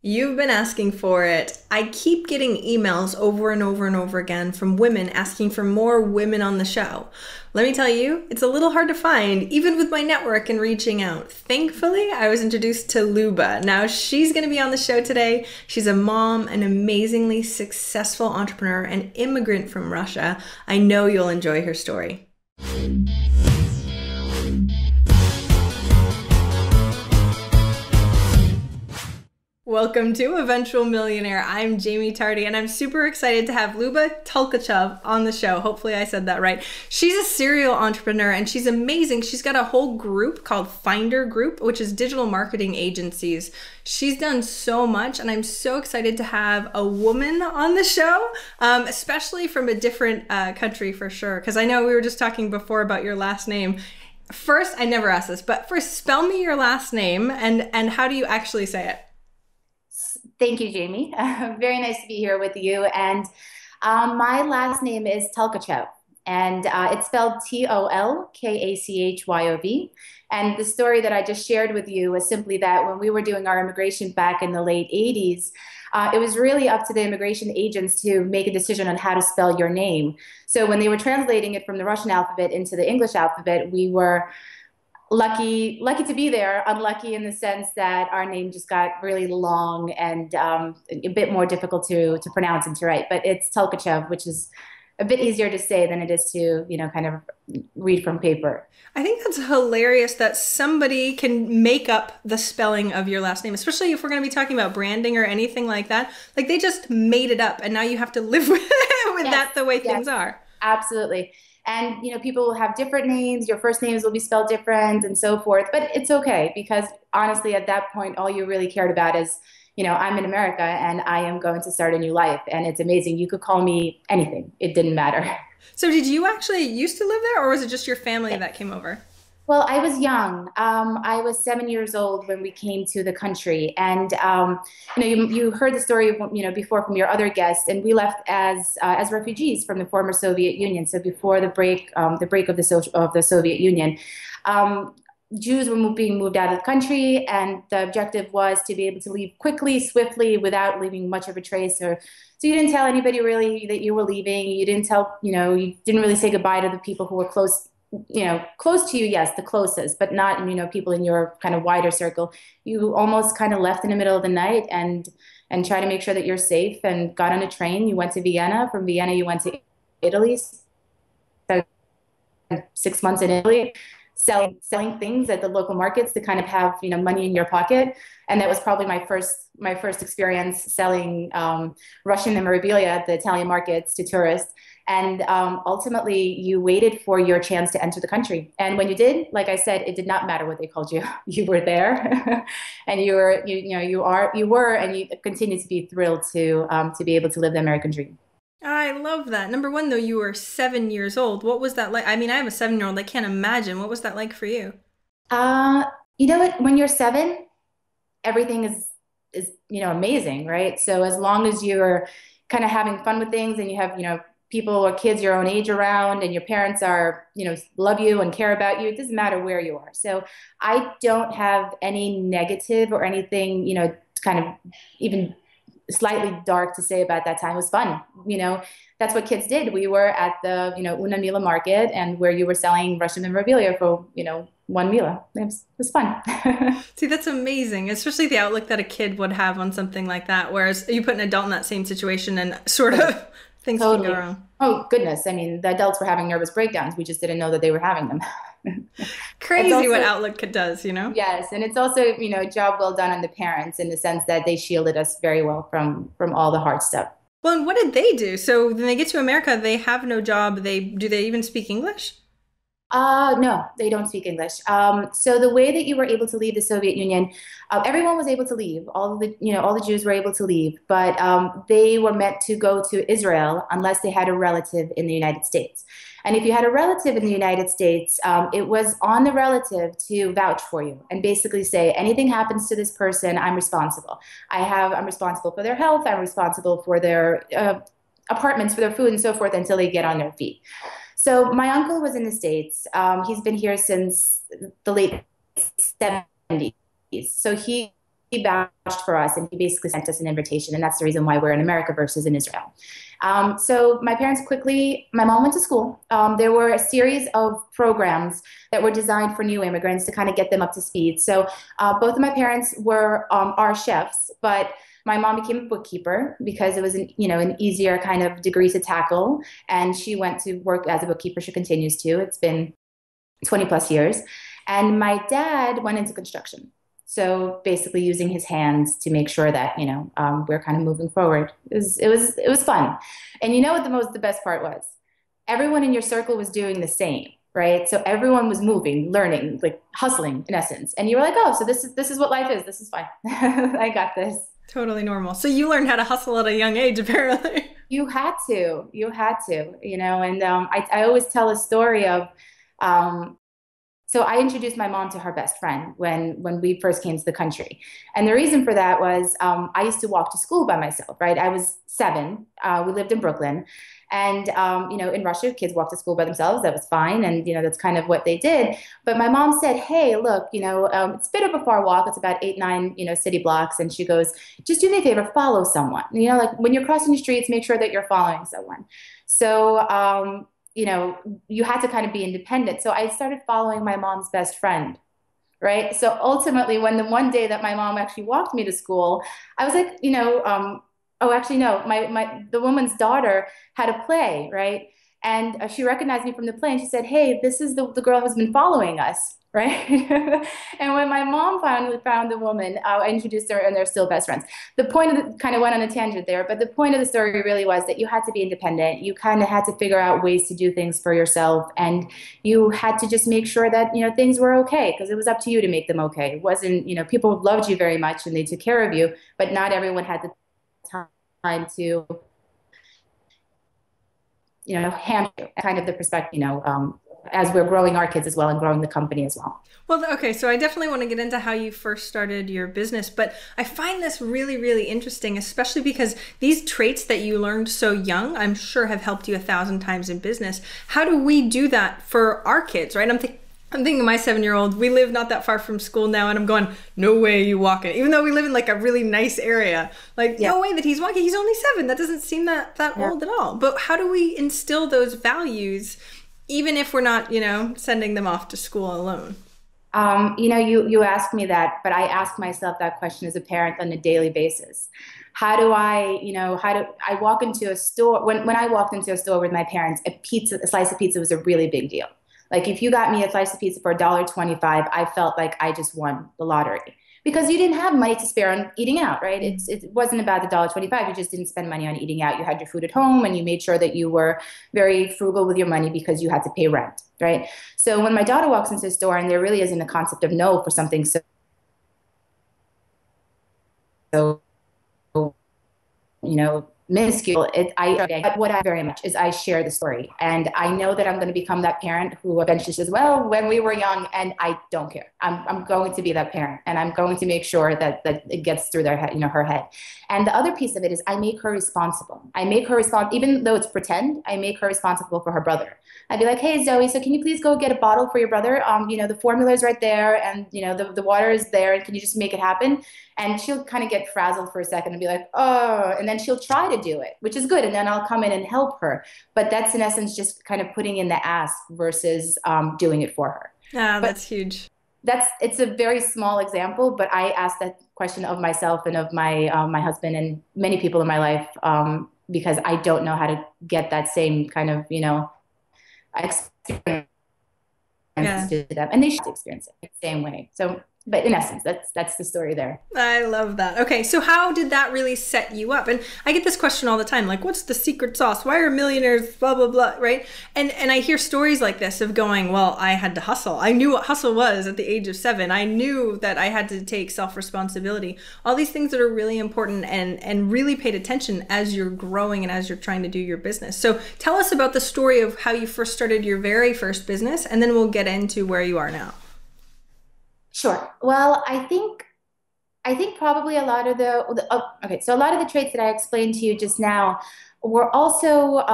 You've been asking for it. I keep getting emails over and over and over again from women asking for more women on the show. Let me tell you, it's a little hard to find, even with my network and reaching out. Thankfully, I was introduced to Luba. Now, she's going to be on the show today. She's a mom, an amazingly successful entrepreneur, an immigrant from Russia. I know you'll enjoy her story. Welcome to Eventual Millionaire. I'm Jaime Tardy, and I'm super excited to have Luba Tulkachev on the show. Hopefully I said that right. She's a serial entrepreneur, and she's amazing. She's got a whole group called Finder Group, which is digital marketing agencies. She's done so much, and I'm so excited to have a woman on the show, especially from a different country for sure, because I know we were just talking before about your last name. First, I never asked this, but first, spell me your last name, and how do you actually say it? Thank you, Jamie. Very nice to be here with you. And my last name is Tolkachev, and it's spelled Tolkachov. And the story that I just shared with you was simply that when we were doing our immigration back in the late 80s, it was really up to the immigration agents to make a decision on how to spell your name. So when they were translating it from the Russian alphabet into the English alphabet, we were lucky to be there, unlucky in the sense that our name just got really long and a bit more difficult to pronounce and to write. But it's Tolkachev, which is a bit easier to say than it is to, kind of read from paper. I think that's hilarious that somebody can make up the spelling of your last name, especially if we're going to be talking about branding or anything like that. Like they just made it up and now you have to live with, with Yes, that the way yes, things are. absolutely. And people will have different names. Your first names will be spelled different and so forth. But it's okay because honestly, at that point, all you really cared about is, I'm in America and I am going to start a new life. And it's amazing. You could call me anything. It didn't matter. So did you actually used to live there or was it just your family that came over? Well, I was young. I was 7 years old when we came to the country, and you heard the story, before from your other guests, and we left as refugees from the former Soviet Union. So before the break of the Soviet Union, Jews were being moved out of the country, and the objective was to be able to leave quickly, swiftly, without leaving much of a trace. Or so you didn't tell anybody really that you were leaving. You didn't tell, you didn't really say goodbye to the people who were close to you, yes, the closest, but not, people in your kind of wider circle. You almost kind of left in the middle of the night and try to make sure that you're safe and got on a train. You went to Vienna. From Vienna, you went to Italy. So 6 months in Italy, selling things at the local markets to kind of have money in your pocket. And that was probably my first experience selling Russian memorabilia at the Italian markets to tourists. And ultimately, you waited for your chance to enter the country. And when you did, like I said, it did not matter what they called you. You were there, and you were, and you continue to be thrilled to be able to live the American dream. I love that. Number one, though, you were 7 years old. What was that like? I mean, I have a 7 year old. I can't imagine. What was that like for you? Uh, you know what? When you're seven, everything is amazing, right? So as long as you're kind of having fun with things and you have people or kids your own age around and your parents are love you and care about you, it doesn't matter where you are. So I don't have any negative or anything kind of even slightly dark to say about that time. It was fun. That's what kids did. We were at the Una Mila market and where you were selling Russian memorabilia for 1 mila. It was fun. See, that's amazing, especially the outlook that a kid would have on something like that. Whereas you put an adult in that same situation and sort of things can go Totally. wrong. Oh, goodness. I mean, the adults were having nervous breakdowns. We just didn't know that they were having them. It's Crazy what also, outlook does, you know? yes, and it's also, a job well done on the parents in the sense that they shielded us very well from all the hard stuff. Well, and what did they do? So when they get to America, they have no job. Do they even speak English? No, they don't speak English. So the way that you were able to leave the Soviet Union, everyone was able to leave. All the Jews were able to leave, but they were meant to go to Israel unless they had a relative in the United States. And if you had a relative in the United States, it was on the relative to vouch for you and basically say, anything happens to this person, I'm responsible. I'm responsible for their health. I'm responsible for their apartments, for their food and so forth until they get on their feet. So my uncle was in the States. He's been here since the late 70s. So he vouched for us, and he basically sent us an invitation, and that's the reason why we're in America versus in Israel. So my parents quickly, my mom went to school. There were a series of programs that were designed for new immigrants to kind of get them up to speed. So both of my parents were are chefs, but my mom became a bookkeeper because it was an easier kind of degree to tackle, and she went to work as a bookkeeper. She continues to. It's been 20 plus years. And my dad went into construction. So basically using his hands to make sure that, we're kind of moving forward. It was fun. And you know what the best part was? Everyone in your circle was doing the same, right? So everyone was moving, learning, like hustling in essence. And you were like, oh, so this is what life is. This is fine. I got this. Totally normal. So you learned how to hustle at a young age, apparently. You had to, and I always tell a story of, so I introduced my mom to her best friend when we first came to the country. And the reason for that was I used to walk to school by myself, right? I was 7. We lived in Brooklyn. And, in Russia, kids walk to school by themselves. That was fine. And, that's kind of what they did. But my mom said, hey, look, it's a bit of a far walk. It's about 8, 9, city blocks. And she goes, just do me a favor, follow someone. Like when you're crossing the streets, make sure that you're following someone. So, you had to kind of be independent. So I started following my mom's best friend, right? So ultimately, when the one day that my mom actually walked me to school, I was like, oh, actually, no, the woman's daughter had a play, right? And she recognized me from the play, and she said, hey, this is the girl who's been following us, right? And when my mom finally found the woman, I introduced her, and they're still best friends. The point of kind of went on a tangent there, but the point of the story really was that you had to be independent. You kind of had to figure out ways to do things for yourself, and you had to just make sure that things were okay, because it was up to you to make them okay. It wasn't people loved you very much and they took care of you, but not everyone had the time to handle kind of the perspective, as we're growing our kids as well and growing the company as well. Well, okay, so I definitely want to get into how you first started your business, but I find this really, really interesting, especially because these traits that you learned so young, I'm sure have helped you 1,000 times in business. How do we do that for our kids, right? I'm thinking of my 7-year-old. We live not that far from school now, and I'm going, no way you walking. Even though we live in like a really nice area, like no way that he's walking. He's only 7. That doesn't seem that old at all. But how do we instill those values, even if we're not, sending them off to school alone? You ask me that, but I ask myself that question as a parent on a daily basis. How do I walk into a store? When I walked into a store with my parents, a slice of pizza was a really big deal. Like if you got me a slice of pizza for $1.25, I felt like I just won the lottery because you didn't have money to spare on eating out, right? It wasn't about the $1.25. You just didn't spend money on eating out. You had your food at home, and you made sure that you were very frugal with your money because you had to pay rent, right? So when my daughter walks into a store and there really isn't a concept of no for something so minuscule. But what I very much is I share the story, and I know that I'm going to become that parent who eventually says, "Well, when we were young," and I don't care. I'm going to be that parent, and I'm going to make sure that it gets through their head, her head. And the other piece of it is I make her responsible. I make her responsible, even though it's pretend. I make her responsible for her brother. I'd be like, "Hey, Zoe, so can you please go get a bottle for your brother? The formula is right there, and the water is there, and can you just make it happen?" And she'll kind of get frazzled for a second and be like, oh, and then she'll try to do it, which is good. And then I'll come in and help her. But that's in essence just kind of putting in the ask versus doing it for her. Ah, that's huge. It's a very small example, but I ask that question of myself and of my husband and many people in my life because I don't know how to get that same kind of, experience to them. And they should experience it the same way. So but in essence, that's the story there. I love that. Okay, so how did that really set you up? And I get this question all the time, like, what's the secret sauce? Why are millionaires blah, blah, blah, right? And I hear stories like this of going, well, I had to hustle. I knew what hustle was at the age of 7. I knew that I had to take self-responsibility. All these things that are really important and really paid attention as you're growing and as you're trying to do your business. So tell us about the story of how you first started your very first business, and then we'll get into where you are now. Sure. Well, I think probably a lot of so a lot of the traits that I explained to you just now were also,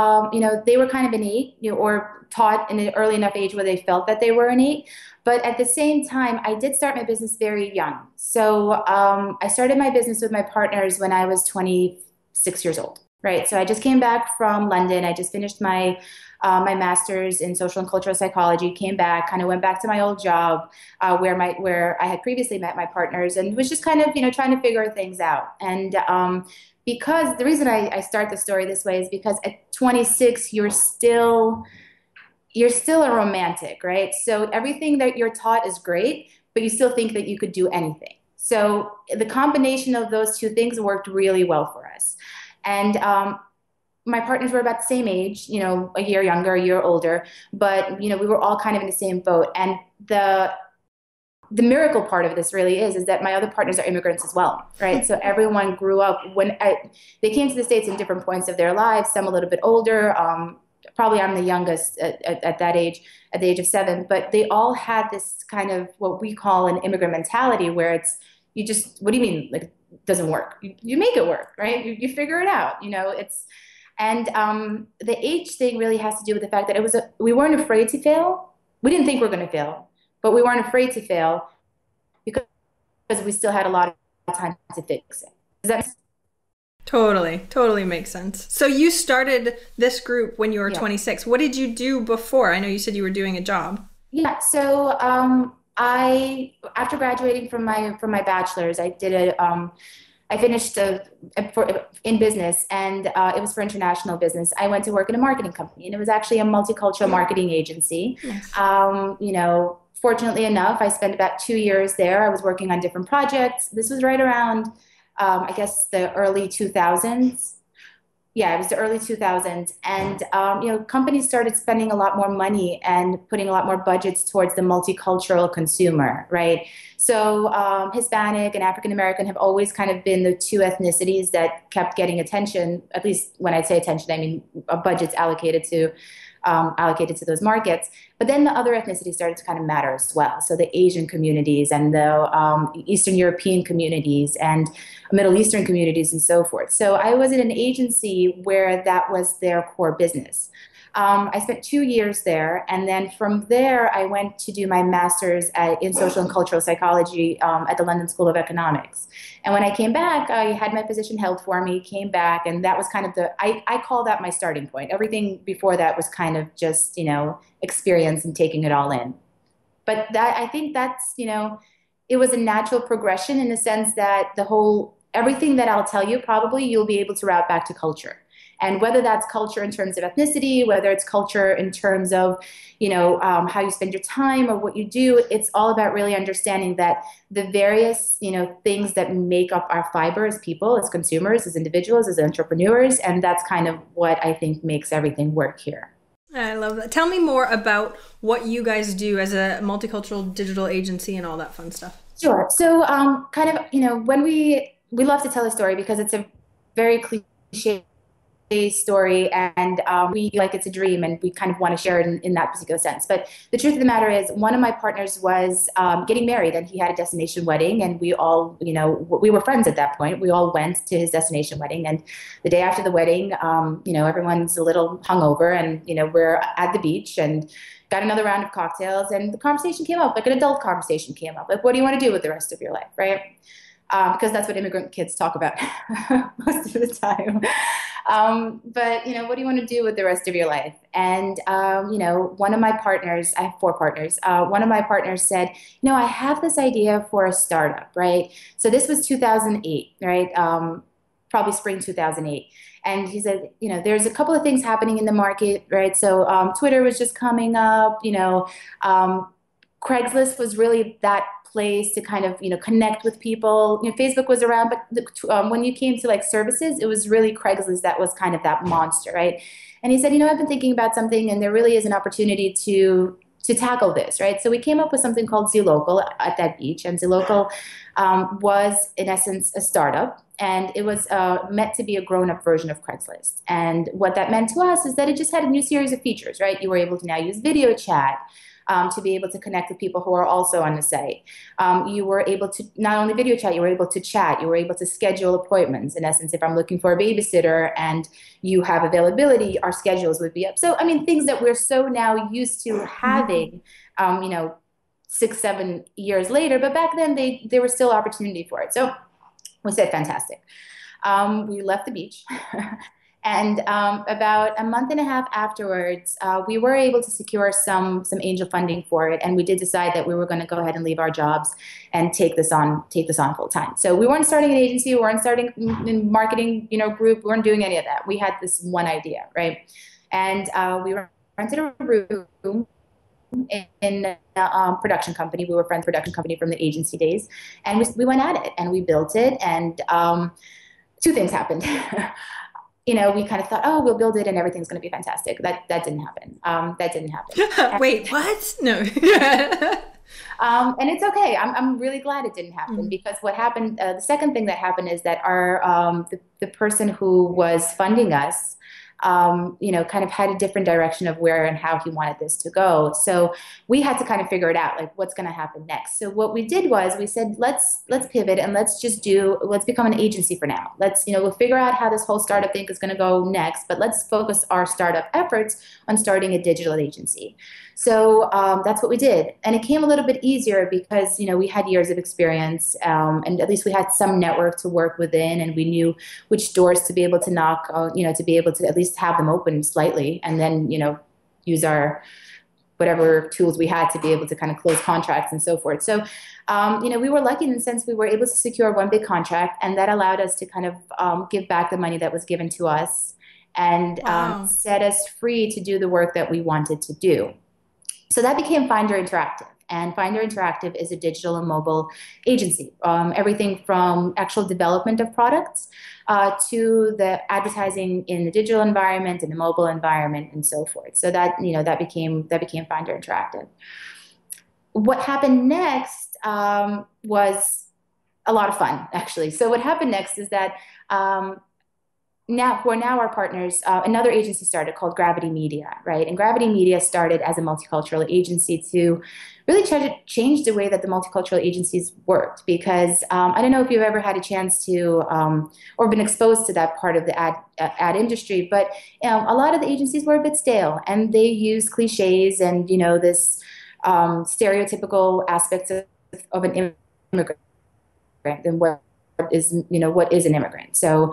they were kind of innate, or taught in an early enough age where they felt that they were innate. But at the same time, I did start my business very young. So I started my business with my partners when I was 26 years old, right? So I just came back from London. I just finished my master's in social and cultural psychology, came back, kind of went back to my old job where I had previously met my partners, and was just kind of, trying to figure things out. And because the reason I start the story this way is because at 26, you're still a romantic, right? So everything that you're taught is great, but you still think that you could do anything. So the combination of those two things worked really well for us. And my partners were about the same age, a year younger, a year older, but we were all kind of in the same boat. And the miracle part of this really is that my other partners are immigrants as well, right? So everyone grew up they came to the States in different points of their lives, some a little bit older. Probably I'm the youngest at that age, at the age of 7, but they all had this kind of what we call an immigrant mentality where what do you mean? Like, it doesn't work. You make it work, right? You figure it out, and the age thing really has to do with the fact that we weren't afraid to fail. We didn't think we were going to fail, but we weren't afraid to fail because we still had a lot of time to fix it. Does that make sense? Totally makes sense. So you started this group when you were Yeah. 26. What did you do before? I know you said you were doing a job. Yeah. So after graduating from my bachelor's, I finished in business, and it was for international business. I went to work in a marketing company, and it was actually a multicultural marketing agency. Nice. Fortunately enough, I spent about 2 years there. I was working on different projects. This was right around, I guess, the early 2000s. Yeah, it was the early 2000s. And, companies started spending a lot more money and putting a lot more budgets towards the multicultural consumer, right? So Hispanic and African American have always kind of been the two ethnicities that kept getting attention. At least when I say attention, I mean budgets allocated to those markets. But then the other ethnicities started to kind of matter as well. So the Asian communities and the Eastern European communities and Middle Eastern communities and so forth. So I was in an agency where that was their core business. I spent 2 years there, and then from there I went to do my master's in social and cultural psychology at the London School of Economics. And when I came back, I had my position held for me, came back, and that was kind of I call that my starting point. Everything before that was kind of just, experience and taking it all in. But I think that's, it was a natural progression in the sense that everything that I'll tell you, probably you'll be able to route back to culture. And whether that's culture in terms of ethnicity, whether it's culture in terms of, how you spend your time or what you do, it's all about really understanding that the various, things that make up our fiber as people, as consumers, as individuals, as entrepreneurs. And that's kind of what I think makes everything work here. I love that. Tell me more about what you guys do as a multicultural digital agency and all that fun stuff. Sure. So kind of, when we love to tell a story because it's a very cliche story, and we feel like it's a dream, and we kind of want to share it in that particular sense. But the truth of the matter is, one of my partners was getting married, and he had a destination wedding, and we all, we were friends at that point. We all went to his destination wedding, and the day after the wedding, everyone's a little hungover, and we're at the beach and got another round of cocktails, and the conversation came up, like an adult conversation came up, like, what do you want to do with the rest of your life, right? Because that's what immigrant kids talk about most of the time. But, what do you want to do with the rest of your life? And, one of my partners, I have 4 partners, one of my partners said, I have this idea for a startup, right? So this was 2008, right? Probably spring 2008. And he said, there's a couple of things happening in the market, right? So Twitter was just coming up, Craigslist was really that place to kind of connect with people. Facebook was around, but when you came to like services, it was really Craigslist that was kind of that monster, right? And he said, I've been thinking about something, and there really is an opportunity to tackle this, right? So we came up with something called ZLocal at that beach, and ZLocal was in essence a startup, and it was meant to be a grown-up version of Craigslist. And what that meant to us is that it just had a new series of features, right? You were able to now use video chat. to be able to connect with people who are also on the site. You were able to not only video chat, you were able to chat, you were able to schedule appointments. In essence, if I'm looking for a babysitter and you have availability, our schedules would be up. So, I mean, things that we're so now used to Mhm. having, you know, 6, 7 years later, but back then there was still opportunity for it. So we said, fantastic. We left the beach. And about a month and a half afterwards, we were able to secure some angel funding for it, and we did decide that we were going to go ahead and leave our jobs and take this on full time. So we weren't starting an agency, we weren't starting in marketing, group, we weren't doing any of that. We had this one idea, right? And we rented a room in a production company. We were friends production company from the agency days, and we went at it and we built it. And two things happened. We kind of thought, oh, we'll build it and everything's going to be fantastic. That didn't happen. That didn't happen. Wait, what? No. And it's okay. I'm really glad it didn't happen, Mhm. because what happened, the second thing that happened is that the person who was funding us, kind of had a different direction of where and how he wanted this to go. So we had to kind of figure it out, like what's going to happen next. So what we did was we said, let's pivot and let's become an agency for now. We'll figure out how this whole startup thing is going to go next, but let's focus our startup efforts on starting a digital agency. So that's what we did. And it came a little bit easier because, we had years of experience, and at least we had some network to work within, and we knew which doors to be able to knock, to be able to at least have them open slightly, and then, use our whatever tools we had to be able to kind of close contracts and so forth. So, we were lucky in the sense we were able to secure one big contract, and that allowed us to kind of give back the money that was given to us, and Wow. set us free to do the work that we wanted to do. So that became Finder Interactive. And Finder Interactive is a digital and mobile agency. Everything from actual development of products to the advertising in the digital environment, in the mobile environment, and so forth. So that became Finder Interactive. What happened next was a lot of fun, actually. So what happened next is that who are now our partners, another agency started called Gravity Media, right? And Gravity Media started as a multicultural agency to really try to change the way that the multicultural agencies worked. Because I don't know if you've ever had a chance to or been exposed to that part of the ad industry, but a lot of the agencies were a bit stale, and they use cliches and this stereotypical aspects of an immigrant and what is an immigrant. So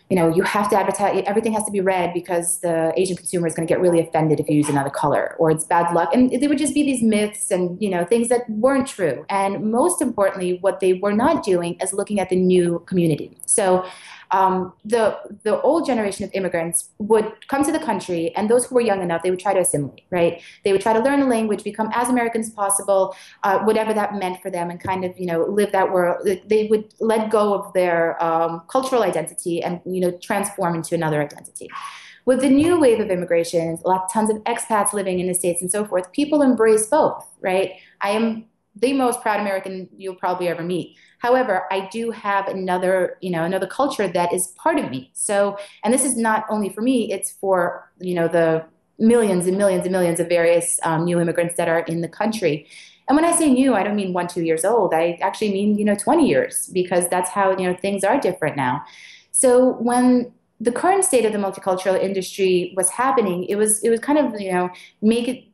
you have to advertise, everything has to be red because the Asian consumer is going to get really offended if you use another color, or it's bad luck. And they would just be these myths and, things that weren't true. And most importantly, what they were not doing is looking at the new community. So the old generation of immigrants would come to the country, and those who were young enough, they would try to assimilate, right? They would try to learn a language, become as American as possible, whatever that meant for them, and kind of live that world. They would let go of their cultural identity and transform into another identity. With the new wave of immigration, tons of expats living in the States and so forth, people embrace both, right? I am the most proud American you'll probably ever meet. However, I do have another culture that is part of me. So, and this is not only for me, it's for, the millions and millions and millions of various new immigrants that are in the country. And when I say new, I don't mean 1, 2 years old. I actually mean, 20 years, because that's how, things are different now. So when the current state of the multicultural industry was happening, it was kind of,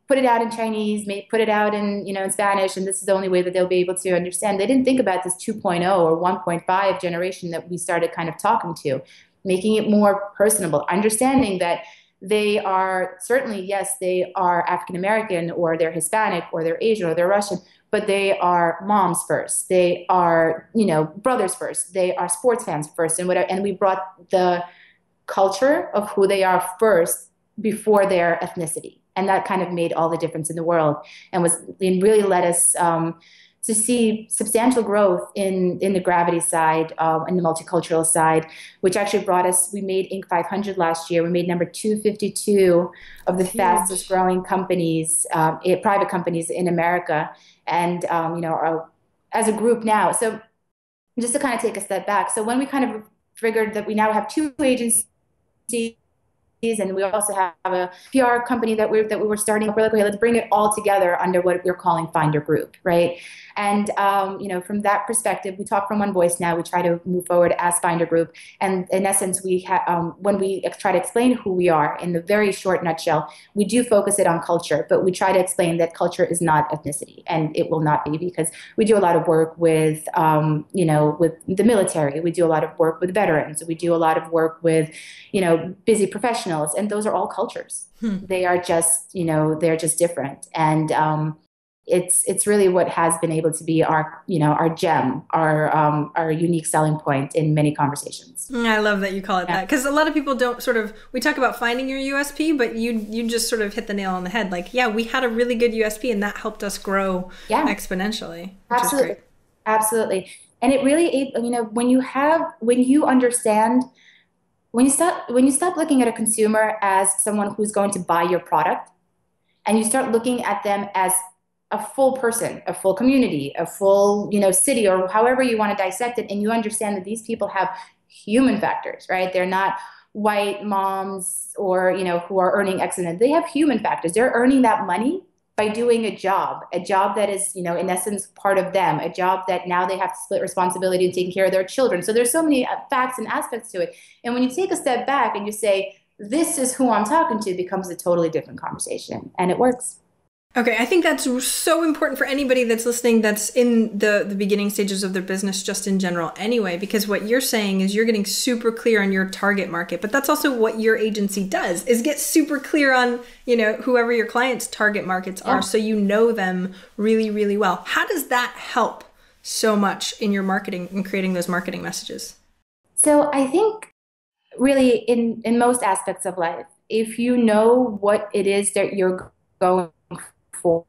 put it out in Chinese, put it out in Spanish, and this is the only way that they'll be able to understand. They didn't think about this 2.0 or 1.5 generation that we started kind of talking to, making it more personable, understanding that they are certainly, yes, they are African American, or they're Hispanic, or they're Asian, or they're Russian, but they are moms first. They are, brothers first. They are sports fans first, and whatever. And we brought the culture of who they are first before their ethnicity. And that kind of made all the difference in the world, and really led us to see substantial growth in the Gravity side and the multicultural side, which actually brought us, we made Inc. 500 last year. We made number 252 of the fastest Huge. growing companies, private companies in America. And, as a group now. So just to kind of take a step back. So when we kind of figured that we now have two agencies, and we also have a PR company that we were starting. We're like, okay, let's bring it all together under what we're calling Finder Group, right? And from that perspective, we talk from one voice now. We try to move forward as Finder Group, and in essence, when we try to explain who we are in the very short nutshell, we do focus it on culture, but we try to explain that culture is not ethnicity, and it will not be, because we do a lot of work with with the military. We do a lot of work with veterans. We do a lot of work with busy professionals, and those are all cultures. Hmm. They are just, they're just different. And it's really what has been able to be our gem, our unique selling point in many conversations. I love that you call it Yeah. that, because a lot of people don't sort of, we talk about finding your USP, but you just sort of hit the nail on the head. Like, yeah, we had a really good USP and that helped us grow Yeah, exponentially, which is absolutely. great. Absolutely. And it really, when you understand, when you stop looking at a consumer as someone who's going to buy your product, and you start looking at them as a full person, a full community, a full, city, or however you want to dissect it, and you understand that these people have human factors, right? They're not white moms or, who are earning X and Y. They have human factors. They're earning that money by doing a job that is, in essence, part of them, a job that now they have to split responsibility in taking care of their children. So there's so many facts and aspects to it. And when you take a step back and you say, this is who I'm talking to, it becomes a totally different conversation. And it works. Okay, I think that's so important for anybody that's listening that's in the beginning stages of their business just in general anyway, because what you're saying is you're getting super clear on your target market, but that's also what your agency does, is get super clear on, whoever your clients' target markets are, Yeah. so you know them really, really well. How does that help so much in your marketing and creating those marketing messages? So I think really in most aspects of life, if you know what it is that you're going for,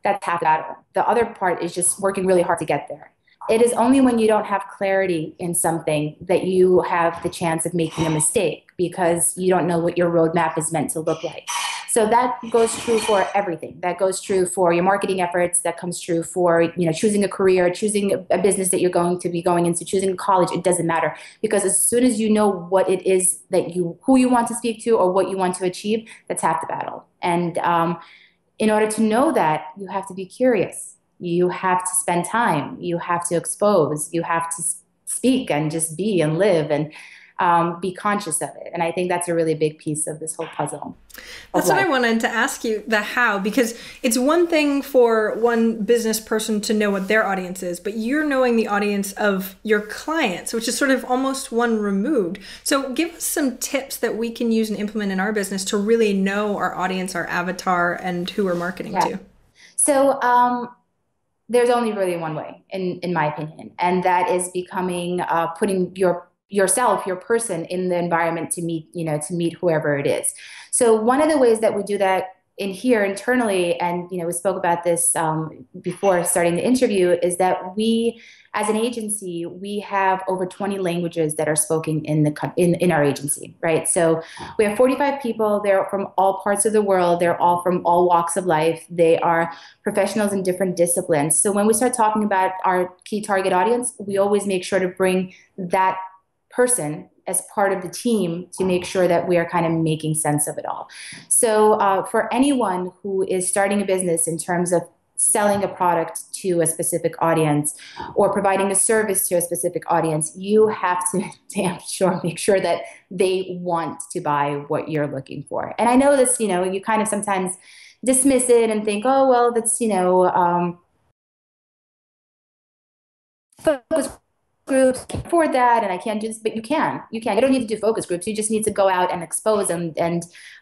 that's half the battle. The other part is just working really hard to get there. It is only when you don't have clarity in something that you have the chance of making a mistake, because you don't know what your roadmap is meant to look like. So that goes true for everything. That goes true for your marketing efforts. That comes true for, choosing a career, choosing a business that you're going to be going into, choosing a college. It doesn't matter, because as soon as you know what it is who you want to speak to or what you want to achieve, that's half the battle. And in order to know that, you have to be curious. You have to spend time. You have to expose. You have to speak and just be and live and be conscious of it. And I think that's a really big piece of this whole puzzle of That's what life. I wanted to ask you, the how, because it's one thing for one business person to know what their audience is, but you're knowing the audience of your clients, which is sort of almost one removed. So give us some tips that we can use and implement in our business to really know our audience, our avatar, and who we're marketing Yeah. to. So there's only really one way, in my opinion, and that is becoming putting yourself, your person, in the environment to meet, to meet whoever it is. So one of the ways that we do that in here internally, and we spoke about this before starting the interview, is that we, as an agency, we have over 20 languages that are spoken in our agency, right? So we have 45 people. They're from all parts of the world. They're all from all walks of life. They are professionals in different disciplines. So when we start talking about our key target audience, we always make sure to bring that person as part of the team to make sure that we are kind of making sense of it all. So for anyone who is starting a business in terms of selling a product to a specific audience or providing a service to a specific audience, you have to make sure that they want to buy what you're looking for. And I know this, you kind of sometimes dismiss it and think, oh, well, that's, focus groups, can't afford that, and I can't do this. But you don't need to do focus groups. You just need to go out and expose them,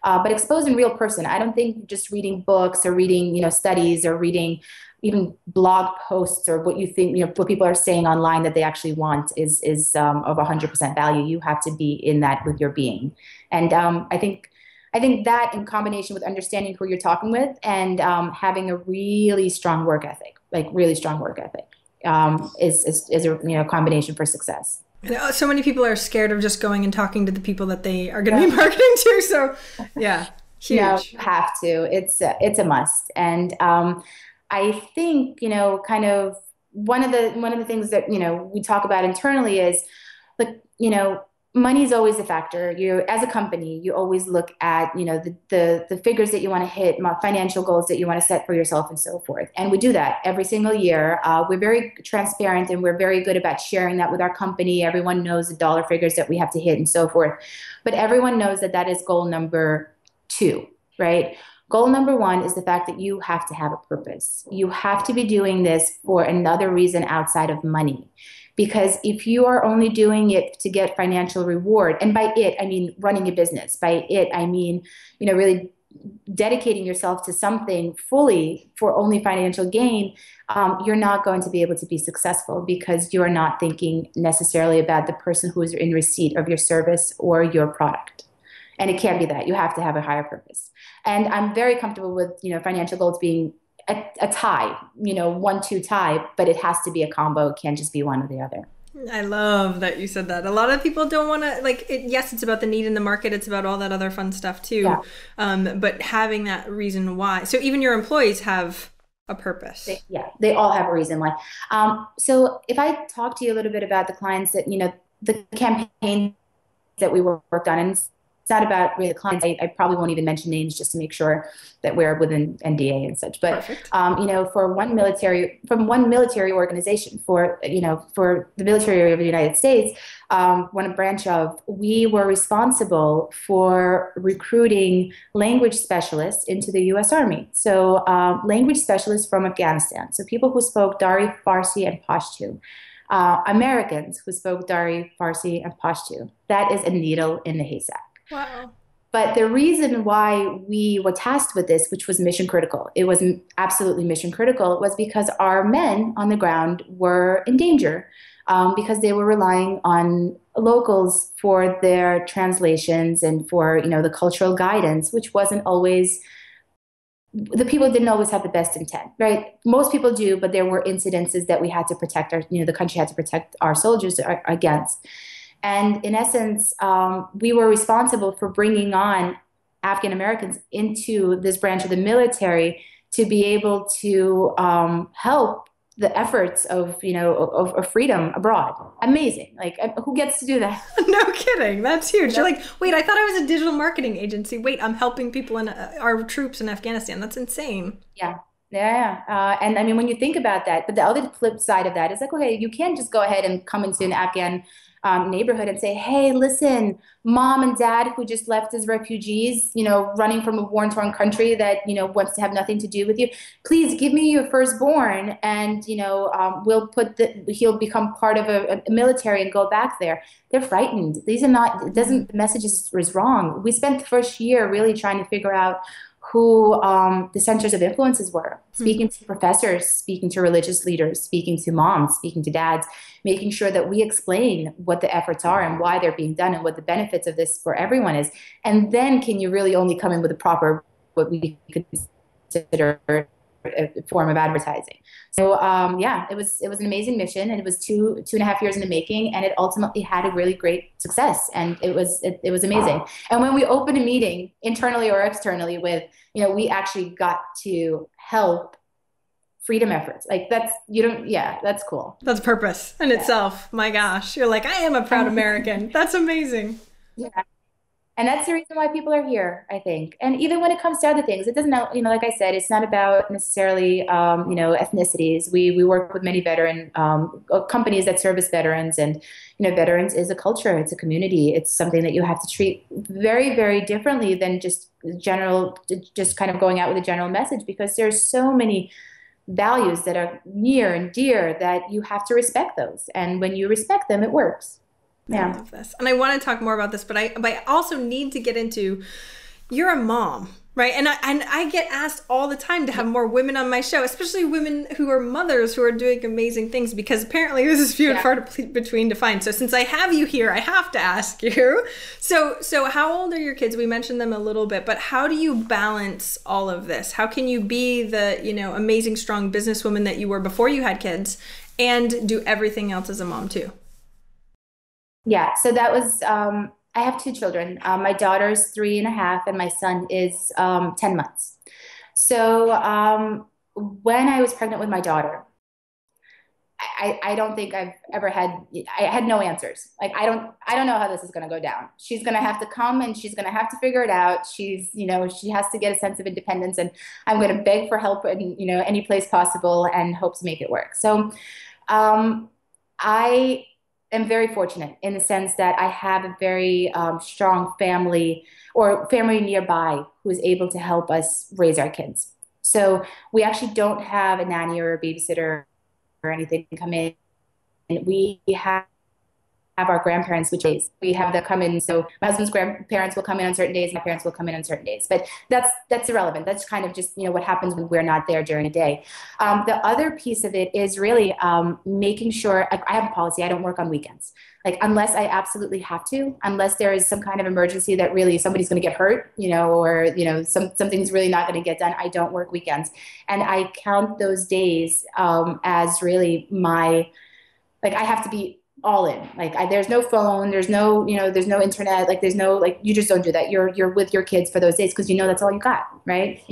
but expose in real person. I don't think just reading books or reading studies or reading even blog posts or what you think what people are saying online that they actually want is of 100% value. You have to be in that with your being. And I think that, in combination with understanding who you're talking with and having a really strong work ethic, is a combination for success. So many people are scared of just going and talking to the people that they are going to Yeah. be marketing to. So yeah, No, huge. you have to. It's a must. And I think kind of one of the things that we talk about internally is, like, money is always a factor. You, as a company, you always look at, the figures that you want to hit, financial goals that you want to set for yourself, and so forth. And we do that every single year. We're very transparent, and we're very good about sharing that with our company. Everyone knows the dollar figures that we have to hit and so forth. But everyone knows that that is goal number two, right? Goal number one is the fact that you have to have a purpose. You have to be doing this for another reason outside of money. Because if you are only doing it to get financial reward, and by it, I mean running a business, by it, I mean, really dedicating yourself to something fully for only financial gain, you're not going to be able to be successful because you're not thinking necessarily about the person who is in receipt of your service or your product. And it can't be that. You have to have a higher purpose. And I'm very comfortable with, financial goals being a tie, 1-2 tie, but it has to be a combo. It can't just be one or the other. I love that you said that. A lot of people don't want to yes, it's about the need in the market. It's about all that other fun stuff too. Yeah. But having that reason why. So even your employees have a purpose. They all have a reason why. So if I talk to you a little bit about the clients that, the campaign that we worked on, and it's not about really the clients. I probably won't even mention names just to make sure that we're within NDA and such. But from one military organization, for the military of the United States, one branch of, we were responsible for recruiting language specialists into the U.S. Army. So language specialists from Afghanistan. So people who spoke Dari, Farsi, and Pashto. Americans who spoke Dari, Farsi, and Pashto. That is a needle in the haystack. Wow. But the reason why we were tasked with this, which was mission critical, it was absolutely mission critical, was because our men on the ground were in danger, because they were relying on locals for their translations and for, the cultural guidance, which wasn't always, the people didn't always have the best intent, right? Most people do, but there were incidences that we had to protect the country had to protect our soldiers against. And in essence, we were responsible for bringing on Afghan Americans into this branch of the military to be able to help the efforts of freedom abroad. Amazing! Who gets to do that? No kidding. That's huge. You're like, wait, I thought I was a digital marketing agency. Wait, I'm helping people in our troops in Afghanistan. That's insane. Yeah. Yeah. And I mean, when you think about that, but the other flip side of that is okay, you can't just go ahead and come into an Afghan neighborhood and say, hey, listen, mom and dad who just left as refugees, running from a war-torn country that, wants to have nothing to do with you. Please give me your firstborn, and, he'll become part of a military and go back there. They're frightened. These are not, the message is wrong. We spent the first year really trying to figure out who the centers of influences were, speaking to professors, speaking to religious leaders, speaking to moms, speaking to dads, making sure that we explain what the efforts are and why they're being done and what the benefits of this for everyone is. And then can you really only come in with a proper, what we could consider a form of advertising. So it was an amazing mission, and it was two and a half years in the making, and it ultimately had a really great success, and it was amazing. And when we opened a meeting internally or externally with, we actually got to help freedom efforts. That's cool. That's purpose in itself. My gosh, you're like, I am a proud American. That's amazing. Yeah. And that's the reason why people are here, I think. And even when it comes to other things, it doesn't, like I said, it's not about necessarily, ethnicities. We work with many veteran companies that service veterans, and, veterans is a culture, it's a community, it's something that you have to treat very, very differently than just kind of going out with a general message, because there's so many values that are near and dear that you have to respect those. And when you respect them, it works. Yeah. I love this. And I want to talk more about this, but I also need to get into, you're a mom, right? And I get asked all the time to have more women on my show, especially women who are mothers who are doing amazing things, because apparently this is few and far between to find. So since I have you here, I have to ask you. So how old are your kids? We mentioned them a little bit, but how do you balance all of this? How can you be the, amazing, strong businesswoman that you were before you had kids and do everything else as a mom too? Yeah, so that was, I have two children. My daughter's 3.5 and my son is 10 months. So when I was pregnant with my daughter, I don't think I've ever had, I had no answers. Like, I don't know how this is going to go down. She's going to have to come and she's going to have to figure it out. She's, she has to get a sense of independence, and I'm going to beg for help in, any place possible and hope to make it work. So, um, I am very fortunate in the sense that I have a very strong family or family nearby who is able to help us raise our kids. So we actually don't have a nanny or a babysitter or anything come in. We have our grandparents, which is we have them come in. So my husband's grandparents will come in on certain days, my parents will come in on certain days. But that's irrelevant. That's kind of just what happens when we're not there during the day. The other piece of it is really making sure. Like, I have a policy. I don't work on weekends. Like, unless I absolutely have to, unless there is some kind of emergency that really somebody's going to get hurt, or something's really not going to get done. I don't work weekends, and I count those days as really my, like, I have to be all in. Like, there's no phone, there's no, there's no internet, like there's no, like, you just don't do that. You're with your kids for those days because that's all you got, right?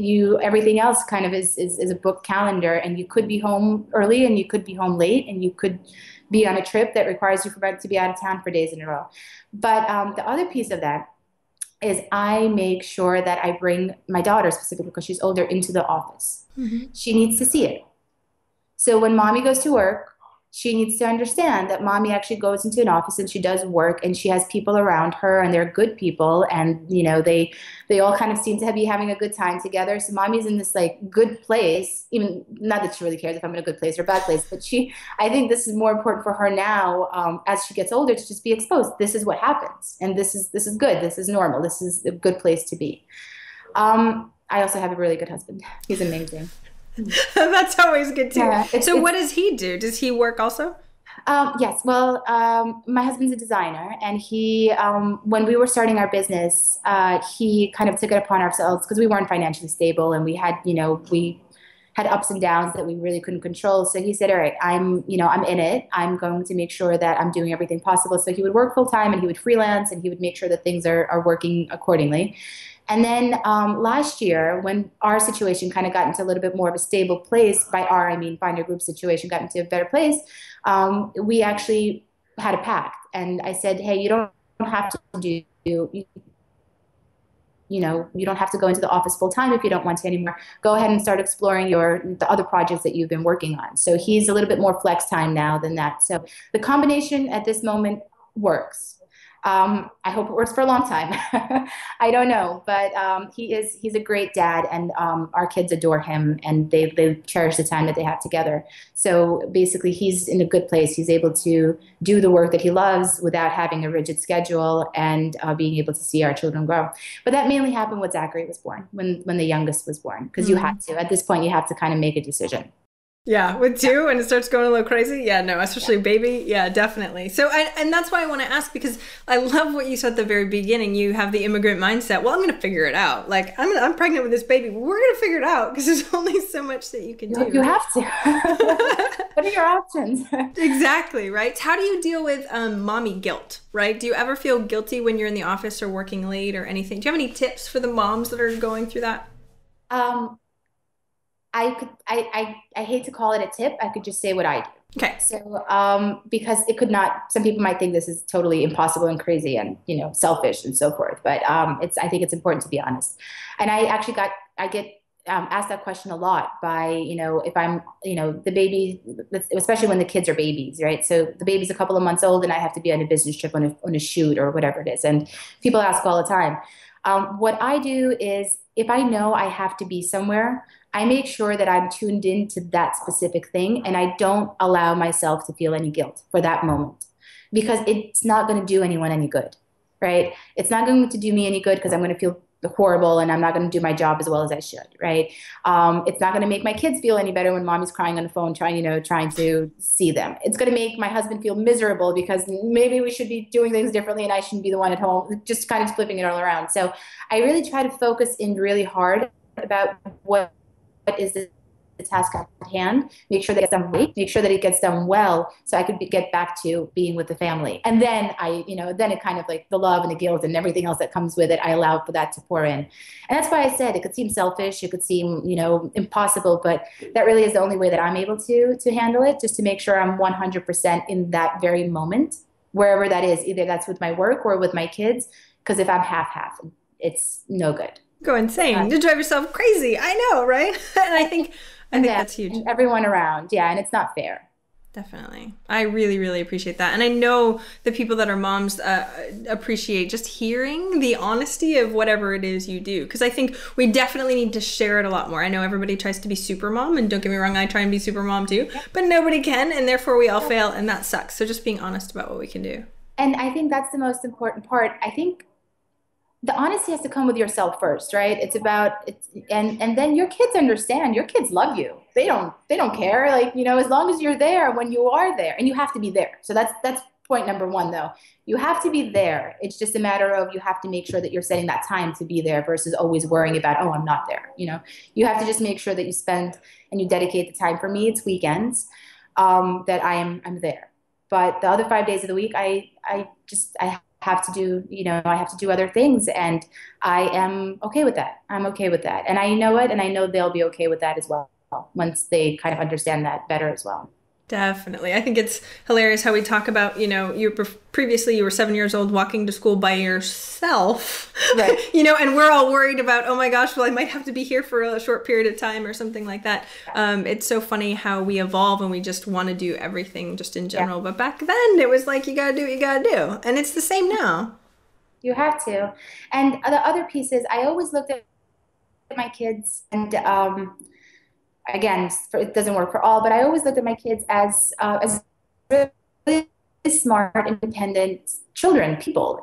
Everything else kind of is a book calendar, and you could be home early and you could be home late and you could be on a trip that requires you to be out of town for days in a row. But the other piece of that is I make sure that I bring my daughter, specifically because she's older, into the office. Mm-hmm. She needs to see it. So when mommy goes to work, she needs to understand that mommy actually goes into an office and she does work, and she has people around her, and they're good people, and they all kind of seem to be having a good time together. So mommy's in this like good place, even not that she really cares if I'm in a good place or a bad place, but I think this is more important for her now, as she gets older, to just be exposed. This is what happens, and this is good. This is normal. This is a good place to be. I also have a really good husband. He's amazing. That's always good too. Yeah, so what does he do? Does he work also? Yes. Well, my husband's a designer, and he, when we were starting our business, he kind of took it upon ourselves because we weren't financially stable, and we had ups and downs that we really couldn't control. So he said, all right, I'm in it. I'm going to make sure that I'm doing everything possible. So he would work full time and he would freelance, and he would make sure that things are working accordingly. And then last year, when our situation kind of got into a little bit more of a stable place, by our, I mean Finder Group situation got into a better place, we actually had a pact. And I said, hey, you don't have to you don't have to go into the office full time if you don't want to anymore. Go ahead and start exploring the other projects that you've been working on. So he's a little bit more flex time now than that. So the combination at this moment works. I hope it works for a long time. I don't know, but he's a great dad, and our kids adore him, and they cherish the time that they have together. So basically, he's in a good place. He's able to do the work that he loves without having a rigid schedule, and being able to see our children grow. But that mainly happened when Zachary was born, when the youngest was born, because you had to. At this point, you have to kind of make a decision. Yeah, with two, and it starts going a little crazy. Yeah, no, especially baby. Yeah, definitely. So, and that's why I want to ask, because I love what you said at the very beginning. You have the immigrant mindset. Well, I'm going to figure it out. Like, I'm pregnant with this baby. We're going to figure it out, because there's only so much that you can do. You have to. What are your options? Exactly, right? How do you deal with mommy guilt, right? Do you ever feel guilty when you're in the office or working late or anything? Do you have any tips for the moms that are going through that? I hate to call it a tip. I could just say what I do. Okay. So, because it could not, some people might think this is totally impossible and crazy and, selfish and so forth. But, I think it's important to be honest. And I get asked that question a lot by, if I'm, the baby, especially when the kids are babies, right? So the baby's a couple of months old and I have to be on a business trip on a shoot or whatever it is. And people ask all the time. What I do is, if I know I have to be somewhere, I make sure that I'm tuned into that specific thing, and I don't allow myself to feel any guilt for that moment, because it's not going to do anyone any good, right? It's not going to do me any good because I'm going to feel horrible and I'm not going to do my job as well as I should, right? It's not going to make my kids feel any better when mommy's crying on the phone trying to see them. It's going to make my husband feel miserable because maybe we should be doing things differently and I shouldn't be the one at home, just kind of flipping it all around. So I really try to focus in really hard about what is the the task at hand, make sure that it gets done right, make sure that it gets done well, so I could get back to being with the family. And then then it kind of like the love and the guilt and everything else that comes with it, I allow for that to pour in. And that's why I said it could seem selfish, it could seem, impossible, but that really is the only way that I'm able to handle it, just to make sure I'm 100% in that very moment, wherever that is, either that's with my work or with my kids. Because if I'm half-half, it's no good. Go insane. You drive yourself crazy. I know, right? And I think that's huge. And everyone around, yeah, and it's not fair. Definitely. I really, really appreciate that. And I know the people that are moms appreciate just hearing the honesty of whatever it is you do. Because I think we definitely need to share it a lot more. I know everybody tries to be super mom, and don't get me wrong, I try and be super mom too, but nobody can, and therefore we all fail, and that sucks. So just being honest about what we can do. And I think that's the most important part. I think the honesty has to come with yourself first, right? And then your kids understand. Your kids love you. They don't care. Like, as long as you're there when you are there, and you have to be there. So that's point number one, though. You have to be there. It's just a matter of, you have to make sure that you're setting that time to be there versus always worrying about, oh, I'm not there. You have to just make sure that you spend and you dedicate the time. For me, it's weekends, that I'm there. But the other 5 days of the week, I have to do, I have to do other things, and I am okay with that. I'm okay with that. And I know it, and I know they'll be okay with that as well, once they kind of understand that better as well. Definitely. I think it's hilarious how we talk about, previously you were 7 years old walking to school by yourself, right? And we're all worried about, oh my gosh, well, I might have to be here for a short period of time or something like that. It's so funny how we evolve and we just want to do everything just in general. Yeah. But back then it was like, you got to do what you got to do. And it's the same now. You have to. And the other piece is, I always looked at my kids, and again, it doesn't work for all, but I always looked at my kids as really smart, independent children, people.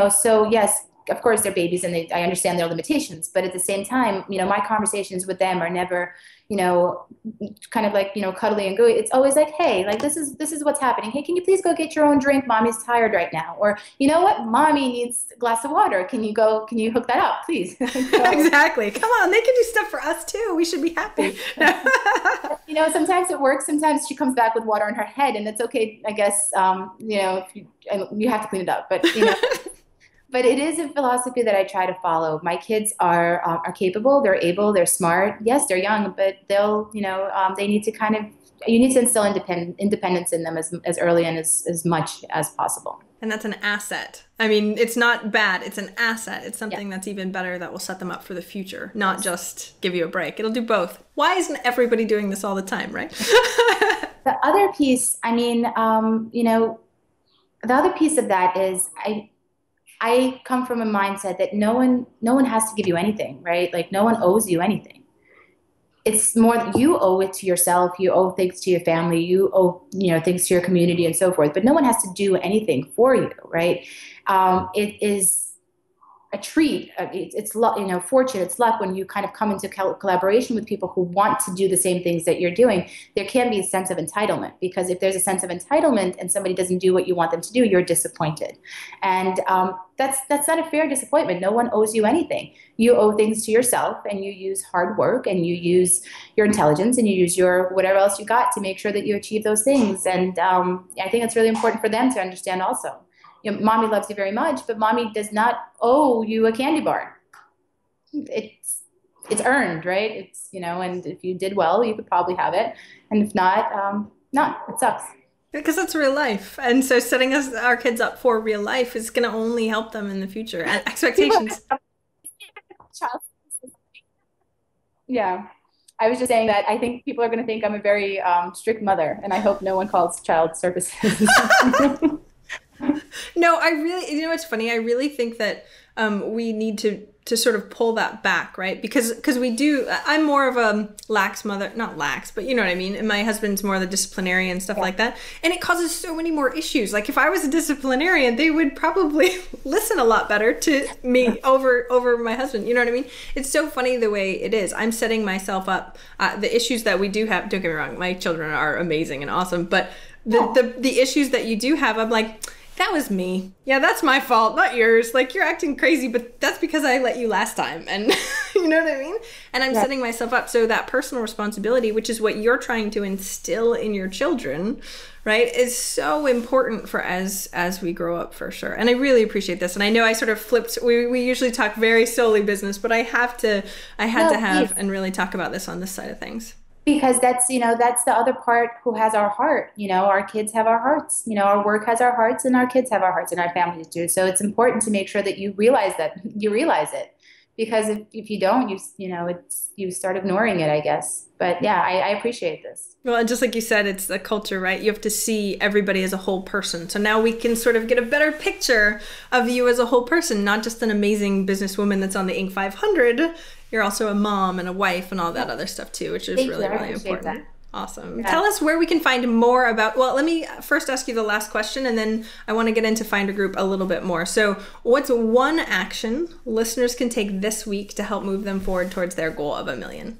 So yes, of course they're babies, and I understand their limitations, but at the same time, my conversations with them are never, kind of like, cuddly and gooey. It's always like, hey, like this is what's happening. Hey, can you please go get your own drink? Mommy's tired right now. Or, you know what? Mommy needs a glass of water. Can you hook that up, please? Exactly. Come on. They can do stuff for us too. We should be happy. Sometimes it works. Sometimes she comes back with water on her head, and it's okay, I guess, if you have to clean it up, but, But it is a philosophy that I try to follow. My kids are capable, they're able, they're smart. Yes, they're young, but they'll, they need to you need to instill independence in them as early and as much as possible. And that's an asset. I mean, it's not bad. It's an asset. It's something that's even better, that will set them up for the future, not just give you a break. It'll do both. Why isn't everybody doing this all the time, right? The other piece, the other piece of that is I come from a mindset that no one has to give you anything, right? Like, no one owes you anything. It's more that you owe it to yourself. You owe things to your family. You owe, things to your community and so forth. But no one has to do anything for you, right? It is a treat. It's fortune. It's luck when you kind of come into collaboration with people who want to do the same things that you're doing. There can be a sense of entitlement, because if there's a sense of entitlement and somebody doesn't do what you want them to do, you're disappointed. And that's not a fair disappointment. No one owes you anything. You owe things to yourself, and you use hard work, and you use your intelligence, and you use your whatever else you got to make sure that you achieve those things. And I think it's really important for them to understand also. Mommy loves you very much, but mommy does not owe you a candy bar. It's earned, right? It's, and if you did well, you could probably have it. And if not, it sucks. Because that's real life. And so setting our kids up for real life is going to only help them in the future. And expectations. Yeah. I was just saying that I think people are going to think I'm a very strict mother, and I hope no one calls child services. No, I really, it's funny. I really think that we need to sort of pull that back, right? Because we do, I'm more of a lax mother, not lax, but you know what I mean? And my husband's more the disciplinarian, stuff like that. And it causes so many more issues. Like, if I was a disciplinarian, they would probably listen a lot better to me over my husband. You know what I mean? It's so funny the way it is. I'm setting myself up. The issues that we do have, don't get me wrong, my children are amazing and awesome, but the issues that you do have, I'm like, that was me. Yeah, that's my fault, not yours. Like, you're acting crazy, but that's because I let you last time. And You know what I mean? And I'm Yeah. setting myself up. So that personal responsibility, which is what you're trying to instill in your children, right, is so important for as we grow up, for sure. And I really appreciate this. And I know I sort of flipped. We usually talk very solely business, but I had to No, have please. and really talk about this on this side of things. Because that's, that's the other part who has our heart. Our kids have our hearts. Our work has our hearts, and our kids have our hearts, and our families do. So it's important to make sure that you realize it. Because if you don't, you start ignoring it, I guess. But yeah, I appreciate this. Well, and just like you said, it's the culture, right? You have to see everybody as a whole person. So now we can sort of get a better picture of you as a whole person, not just an amazing businesswoman that's on the Inc. 500. You're also a mom and a wife and all that other stuff too, which is Thank you. really, I really appreciate important. that. Awesome. Yeah. Tell us where we can find more about, well, let me first ask you the last question, and then I want to get into Find a Group a little bit more. So what's one action listeners can take this week to help move them forward towards their goal of 1 million?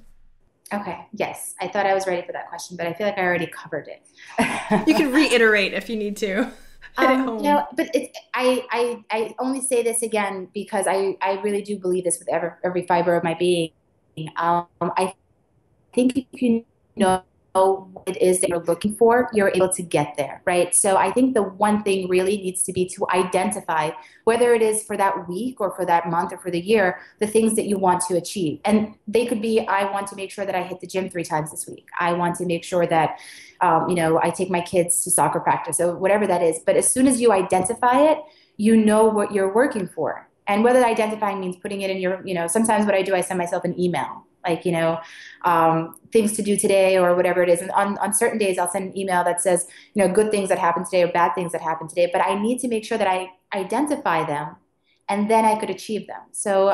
Okay. Yes. I thought I was ready for that question, but I feel like I already covered it. You can reiterate if you need to. Hit it home. But I only say this again because I really do believe this with every fiber of my being. I think if you know what it is that you're looking for, you're able to get there, right? So I think the one thing really needs to be to identify, whether it is for that week or for that month or for the year, the things that you want to achieve. And they could be, I want to make sure that I hit the gym 3 times this week. I want to make sure that, I take my kids to soccer practice, or whatever that is. But as soon as you identify it, you know what you're working for. And whether identifying means putting it in your, sometimes what I do, I send myself an email, like, things to do today or whatever it is. And on certain days, I'll send an email that says, good things that happen today or bad things that happen today. But I need to make sure that I identify them, and then I could achieve them. So,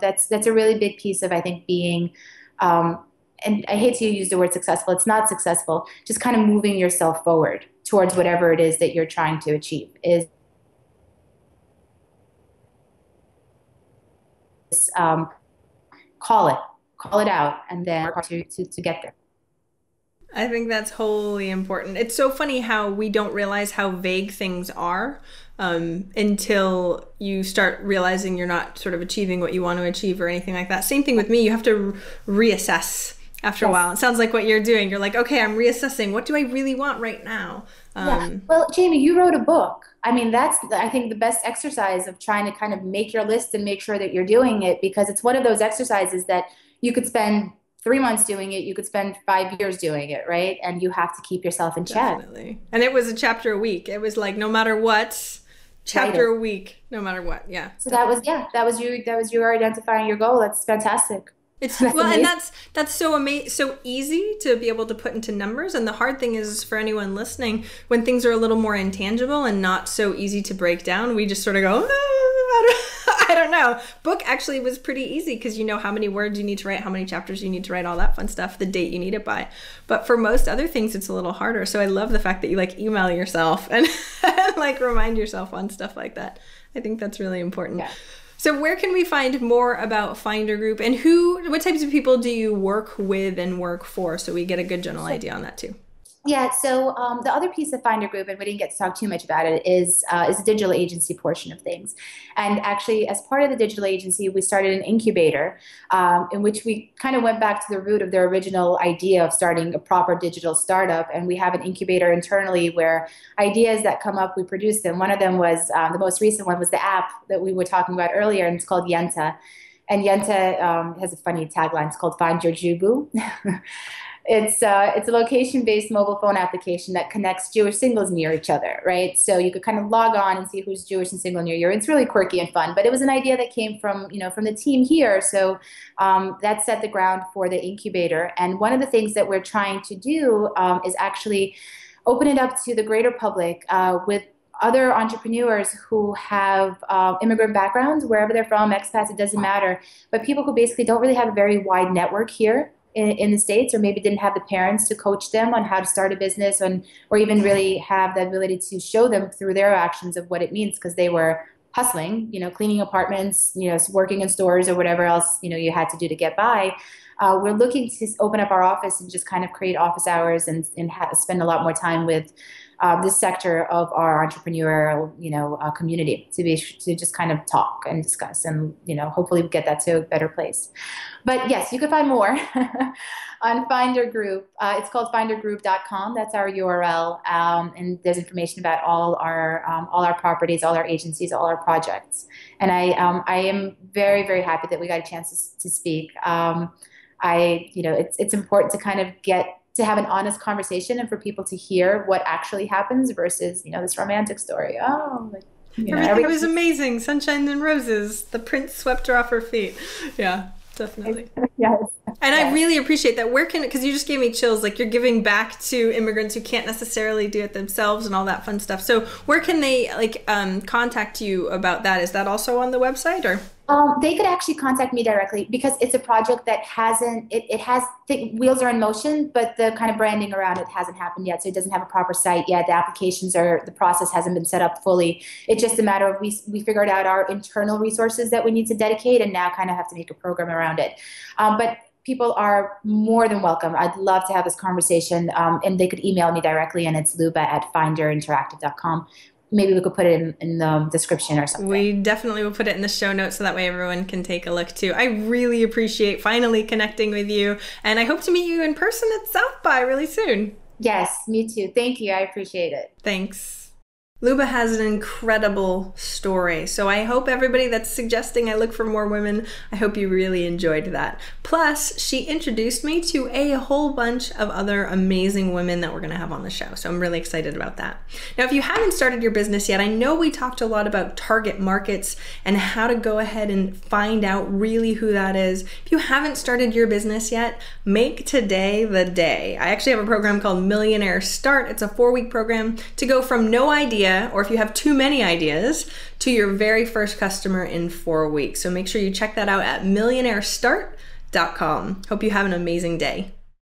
that's a really big piece of, I think, being, and I hate to use the word successful. It's not successful. Just kind of moving yourself forward towards whatever it is that you're trying to achieve is, um, call it out, and then work hard to get there. I think that's wholly important. It's so funny how we don't realize how vague things are until you start realizing you're not sort of achieving what you want to achieve or anything like that. Same thing with me. You have to reassess after a while. It sounds like what you're doing. You're like, okay, I'm reassessing. What do I really want right now? Yeah. Well, Jaime, you wrote a book. I mean, that's, I think, the best exercise of trying to kind of make your list and make sure that you're doing it, because it's one of those exercises that you could spend 3 months doing it, you could spend 5 years doing it, right? And you have to keep yourself in check. Definitely. And it was a chapter a week. It was like no matter what, chapter a week, no matter what. Yeah. So that was you. That was you identifying your goal. That's fantastic. It's well, and that's so so easy to be able to put into numbers. And the hard thing is for anyone listening, when things are a little more intangible and not so easy to break down, we just sort of go, I don't know. Book actually was pretty easy because you know how many words you need to write, how many chapters you need to write, all that fun stuff, the date you need it by. But for most other things, it's a little harder. So I love the fact that you like email yourself and like remind yourself on stuff like that. I think that's really important. Yeah. So where can we find more about Find a Group, and what types of people do you work with and work for, so we get a good general idea on that too? Yeah, so the other piece of Find a Group, and we didn't get to talk too much about it, is the digital agency portion of things. And actually, as part of the digital agency, we started an incubator in which we kind of went back to the root of their original idea of starting a proper digital startup. And we have an incubator internally where ideas that come up, we produce them. One of them was, the most recent one was the app that we were talking about earlier, and it's called Yenta. And Yenta has a funny tagline. It's called Find Your Jubu. It's a location-based mobile phone application that connects Jewish singles near each other, right? So you could kind of log on and see who's Jewish and single near you. It's really quirky and fun, but it was an idea that came from, from the team here. So that set the ground for the incubator. And one of the things that we're trying to do is actually open it up to the greater public with other entrepreneurs who have immigrant backgrounds, wherever they're from, expats, it doesn't matter, but people who basically don't really have a very wide network here in the States, or maybe didn't have the parents to coach them on how to start a business, or even really have the ability to show them through their actions of what it means, because they were hustling, cleaning apartments, working in stores or whatever else, you had to do to get by. We're looking to open up our office and just kind of create office hours and spend a lot more time with this sector of our entrepreneurial, community to just kind of talk and discuss, and hopefully get that to a better place. But yes, you can find more on Finder Group. It's called findergroup.com. That's our URL, and there's information about all our properties, all our agencies, all our projects. And I am very, very happy that we got a chance to speak. It's important to kind of to have an honest conversation and for people to hear what actually happens versus, this romantic story. Oh, everything was amazing. Sunshine and roses. The prince swept her off her feet. Yeah, definitely. Yes. And I really appreciate that. Because you just gave me chills, like you're giving back to immigrants who can't necessarily do it themselves and all that fun stuff. So where can they contact you about that? Is that also on the website, or? They could actually contact me directly because it's a project that the wheels are in motion, but the kind of branding around it hasn't happened yet. So it doesn't have a proper site yet. The process hasn't been set up fully. It's just a matter of we figured out our internal resources that we need to dedicate, and now kind of have to make a program around it. But people are more than welcome. I'd love to have this conversation, and they could email me directly, and it's luba@finderinteractive.com. Maybe we could put it in the description or something. We definitely will put it in the show notes so that way everyone can take a look too. I really appreciate finally connecting with you, and I hope to meet you in person at South by really soon. Yes, me too. Thank you. I appreciate it. Thanks. Luba has an incredible story, so I hope everybody that's suggesting I look for more women, I hope you really enjoyed that. Plus, she introduced me to a whole bunch of other amazing women that we're going to have on the show, so I'm really excited about that. Now, if you haven't started your business yet, I know we talked a lot about target markets and how to go ahead and find out really who that is. If you haven't started your business yet, make today the day. I actually have a program called Millionaire Start. It's a 4-week program to go from no idea, or if you have too many ideas, to your very first customer in 4 weeks. So make sure you check that out at millionairestart.com. Hope you have an amazing day.